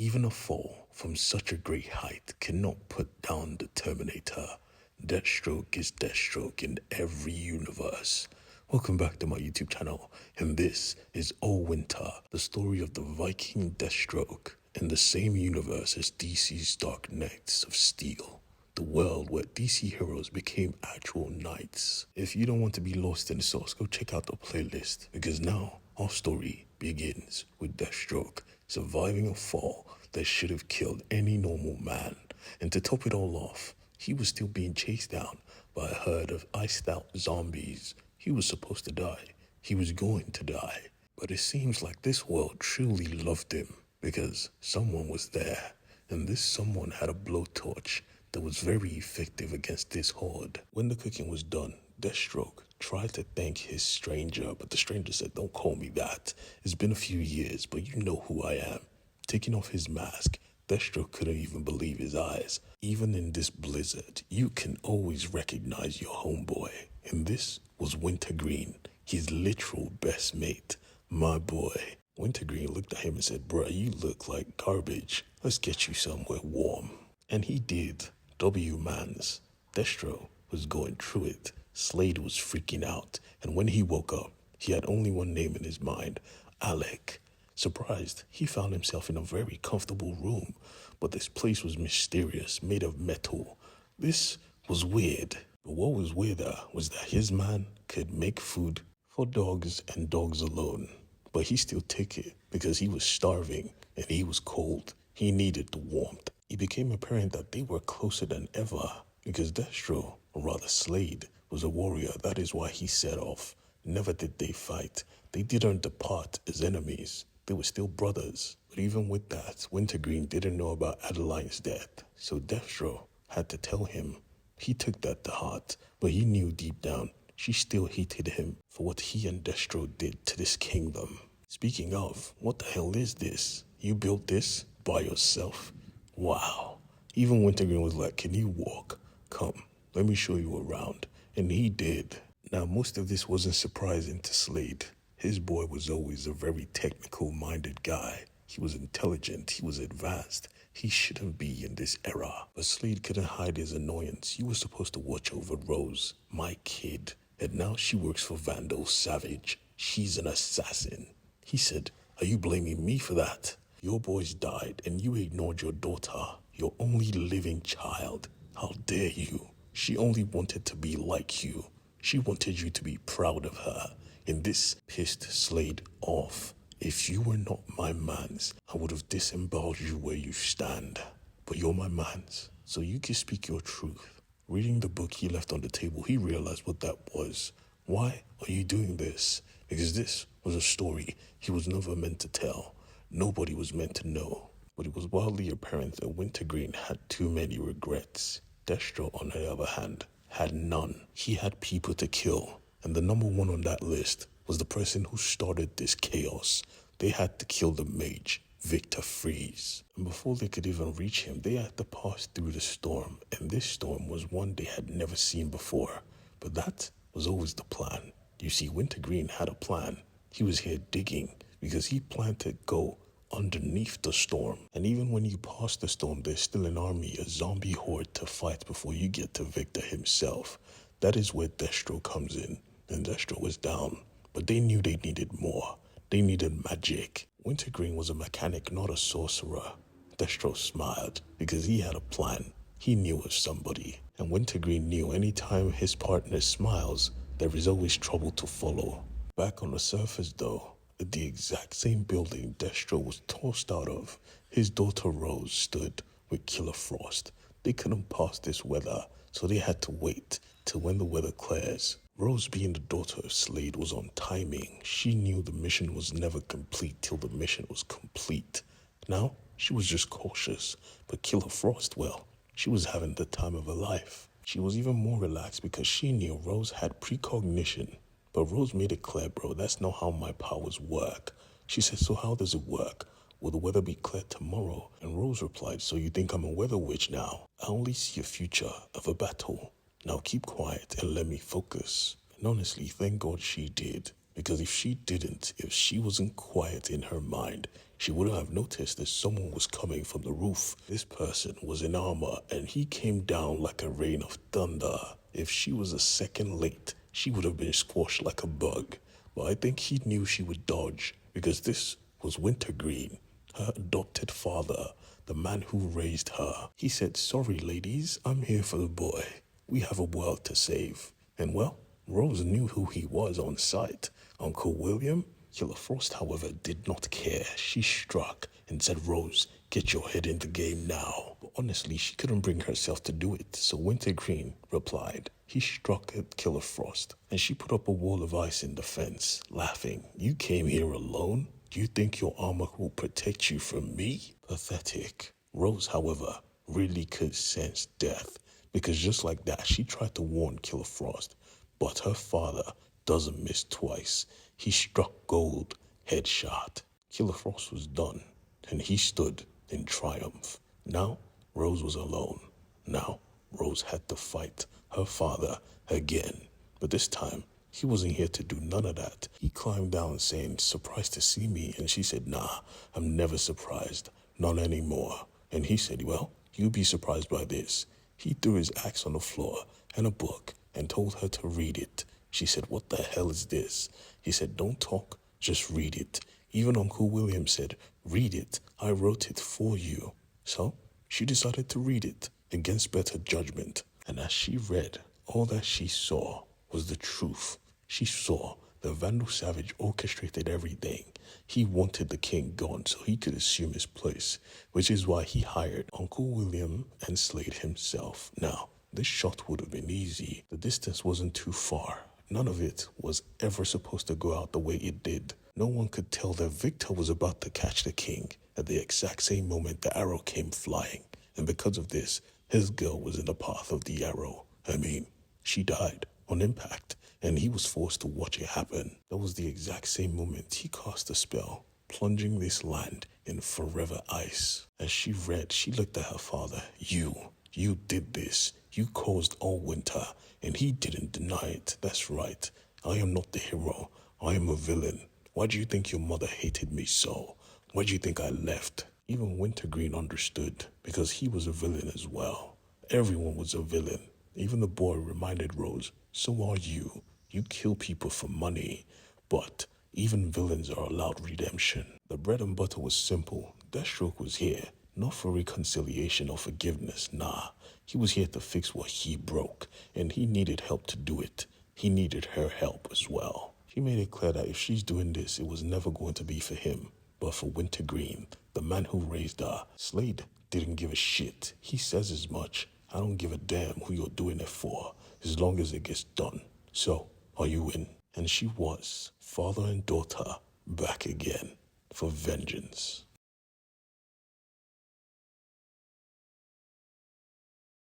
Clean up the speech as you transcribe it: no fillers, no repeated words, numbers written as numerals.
Even a fall from such a great height cannot put down the Terminator. Deathstroke is Deathstroke in every universe. Welcome back to my YouTube channel, and this is allWinter, the story of the Viking Deathstroke in the same universe as DC's Dark Knights of Steel, the world where DC heroes became actual knights. If you don't want to be lost in the sauce, go check out the playlist, because now our story begins with Deathstroke surviving a fall that should have killed any normal man. And to top it all off, he was still being chased down by a herd of iced out zombies. He was supposed to die. He was going to die. But it seems like this world truly loved him, because someone was there, and this someone had a blowtorch that was very effective against this horde. When the cooking was done, Deathstroke tried to thank his stranger, but the stranger said, "Don't call me that. It's been a few years, but you know who I am." Taking off his mask, Deathstroke couldn't even believe his eyes. Even in this blizzard, you can always recognize your homeboy. And this was Wintergreen, his literal best mate. My boy. Wintergreen looked at him and said, "Bruh, you look like garbage. Let's get you somewhere warm." And he did. W-mans. Deathstroke was going through it. Slade was freaking out, and when he woke up, he had only one name in his mind, Alec. Surprised, he found himself in a very comfortable room, but this place was mysterious, made of metal. This was weird, but what was weirder was that his man could make food for dogs and dogs alone. But he still took it because he was starving and he was cold. He needed the warmth. It became apparent that they were closer than ever because Deathstroke, or rather Slade, was a warrior. That is why he set off. Never did they fight. They didn't depart as enemies. They were still brothers. But even with that, Wintergreen didn't know about Adeline's death. So Deathstroke had to tell him. He took that to heart, but he knew deep down she still hated him for what he and Deathstroke did to this kingdom. Speaking of, what the hell is this? You built this by yourself? Wow. Even Wintergreen was like, "Can you walk? Come, let me show you around." And he did. Now, most of this wasn't surprising to Slade. His boy was always a very technical-minded guy. He was intelligent, he was advanced. He shouldn't be in this era. But Slade couldn't hide his annoyance. He was supposed to watch over Rose, my kid. And now she works for Vandal Savage. She's an assassin. He said, "Are you blaming me for that? Your boys died and you ignored your daughter, your only living child. How dare you? She only wanted to be like you. She wanted you to be proud of her." And this pissed Slade off. "If you were not my mans, I would have disemboweled you where you stand. But you're my mans, so you can speak your truth." Reading the book he left on the table, he realized what that was. Why are you doing this? Because this was a story he was never meant to tell. Nobody was meant to know. But it was wildly apparent that Wintergreen had too many regrets. Deathstroke, on the other hand, had none. He had people to kill, and the number one on that list was the person who started this chaos. They had to kill the mage, Victor Freeze. And before they could even reach him, they had to pass through the storm, and this storm was one they had never seen before. But that was always the plan. You see, Wintergreen had a plan. He was here digging because he planned to go underneath the storm. And even when you pass the storm, there's still an army, a zombie horde to fight before you get to Victor himself. That is where Deathstroke comes in. And Deathstroke was down, but they knew they needed more. They needed magic. Wintergreen was a mechanic, not a sorcerer. Deathstroke smiled because he had a plan. He knew of somebody. And Wintergreen knew anytime his partner smiles, there is always trouble to follow. Back on the surface though, at the exact same building Deathstroke was tossed out of, his daughter Rose stood with Killer Frost. They couldn't pass this weather, so they had to wait till when the weather clears. Rose, being the daughter of Slade, was on timing. She knew the mission was never complete till the mission was complete. Now, she was just cautious. But Killer Frost, well, she was having the time of her life. She was even more relaxed because she knew Rose had precognition. But Rose made it clear, "Bro, that's not how my powers work." She said, "So how does it work? Will the weather be clear tomorrow?" And Rose replied, "So you think I'm a weather witch now? I only see a future of a battle. Now keep quiet and let me focus." And honestly, thank God she did, Because if she wasn't quiet in her mind, she wouldn't have noticed that someone was coming from the roof. This person was in armor and he came down like a rain of thunder. If she was a second late, she would have been squashed like a bug. But I think he knew she would dodge because this was Wintergreen, her adopted father, the man who raised her. He said, "Sorry, ladies, I'm here for the boy. We have a world to save." And well, Rose knew who he was on sight. Uncle William. Killer Frost, however, did not care. She struck and said, "Rose, get your head in the game now." But honestly, she couldn't bring herself to do it, so Wintergreen replied. He struck at Killer Frost, and she put up a wall of ice in defense, laughing. "You came here alone? Do you think your armor will protect you from me?" Pathetic. Rose, however, really could sense death, because just like that, she tried to warn Killer Frost. But her father doesn't miss twice. He struck gold, headshot. Killer Frost was done, and he stood in triumph. Now, Rose was alone. Now, Rose had to fight her father again. But this time, he wasn't here to do none of that. He climbed down saying, "Surprised to see me?" And she said, "Nah, I'm never surprised. Not anymore." And he said, "Well, you'll be surprised by this." He threw his axe on the floor and a book and told her to read it. She said, "What the hell is this?" He said, "Don't talk, just read it." Even Uncle William said, "Read it, I wrote it for you." So she decided to read it against better judgment. And as she read, all that she saw was the truth. She saw the Vandal Savage orchestrated everything. He wanted the king gone so he could assume his place, which is why he hired Uncle William and slayed himself. Now, this shot would have been easy. The distance wasn't too far. None of it was ever supposed to go out the way it did. No one could tell that Victor was about to catch the king at the exact same moment the arrow came flying. And because of this, his girl was in the path of the arrow. I mean, she died on impact, and he was forced to watch it happen. That was the exact same moment he cast a spell, plunging this land in forever ice. As she read, she looked at her father. You did this. You caused allWinter, and he didn't deny it. That's right. I am not the hero. I am a villain. Why do you think your mother hated me so? Why do you think I left? Even Wintergreen understood, because he was a villain as well. Everyone was a villain. Even the boy reminded Rose, "So are you. You kill people for money." But even villains are allowed redemption. The bread and butter was simple. Deathstroke was here, not for reconciliation or forgiveness, nah. He was here to fix what he broke, and he needed help to do it. He needed her help as well. She made it clear that if she's doing this, it was never going to be for him, but for Wintergreen, the man who raised her. Slade didn't give a shit. He says as much. "I don't give a damn who you're doing it for, as long as it gets done. So, are you in?" And she was. Father and daughter, back again, for vengeance.